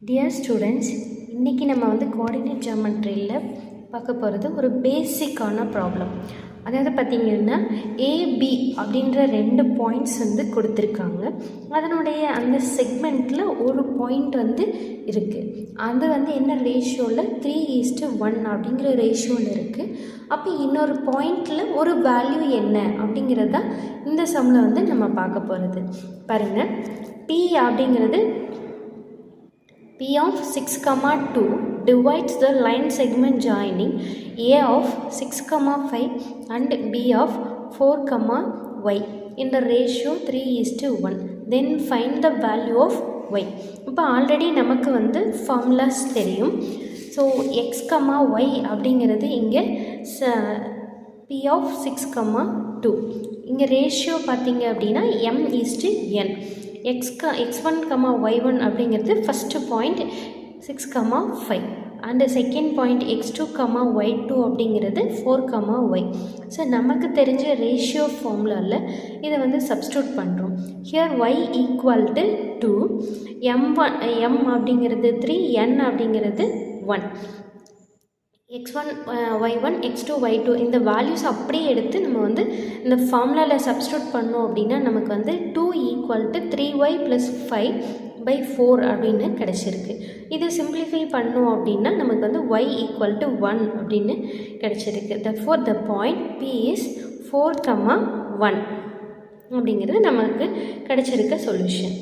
Dear students, இன்றைக்கி நம்ம coordinate ஜியோமெட்ரியில் பார்க்க போகிறது ஒரு பேசிக்கான ப்ராப்ளம். அதாவது பார்த்திங்கன்னா ஏபி அப்படின்ற 2 பாயிண்ட்ஸ் கொடுத்துருக்காங்க. அதனுடைய அந்த செக்மெண்ட்டில் ஒரு பாயிண்ட் இருக்குது. அது என்ன ரேஷியோவில் 3:1 அப்படிங்கிற ரேஷியோவில் இருக்குது. அப்போ இன்னொரு பாயிண்டில் ஒரு வேல்யூ என்ன அப்படிங்கிறது தான் இந்த சம்மில் நம்ம பார்க்க போகிறது. பாருங்கள், P அப்படிங்கிறது P of 6, 2 divides the line segment joining A of 6, 5 and B of 4, y in the ratio 3:1. Then find the value of y. இப்போ ஆல்ரெடி நமக்கு ஃபார்முலாஸ் தெரியும். ஸோ x, y அப்படிங்கிறது இங்கே P of 6, 2. இங்கே ரேஷியோ பார்த்திங்க அப்படின்னா m:n. x1, y1 அப்படிங்கிறது first point 6, 5 and second point x2, y2 அப்படிங்கிறது 4, y. ஸோ நமக்கு தெரிஞ்ச ரேஷியோ ஃபார்முலாவில் இதை சப்ஸ்டியூட் பண்ணுறோம். Here y equal to 2, m அப்படிங்கிறது 3, n அப்படிங்கிறது 1. x1, y1, x2, y2 இந்த வேல்யூஸ் அப்படியே எடுத்து நம்ம இந்த ஃபார்முலாவில் சப்ஸ்டியூட் பண்ணோம் அப்படின்னா நமக்கு 2 ஈக்குவல் டு 3y + 5/4 அப்படின்னு கிடச்சிருக்கு. இதை சிம்பிளிஃபை பண்ணோம் அப்படின்னா நமக்கு y ஈக்குவல் டு 1 அப்படின்னு கிடச்சிருக்கு. தட்ஃபோர் த பாயிண்ட் P இஸ் 4, 1 அப்படிங்கிறது நமக்கு கிடச்சிருக்க சொல்யூஷன்.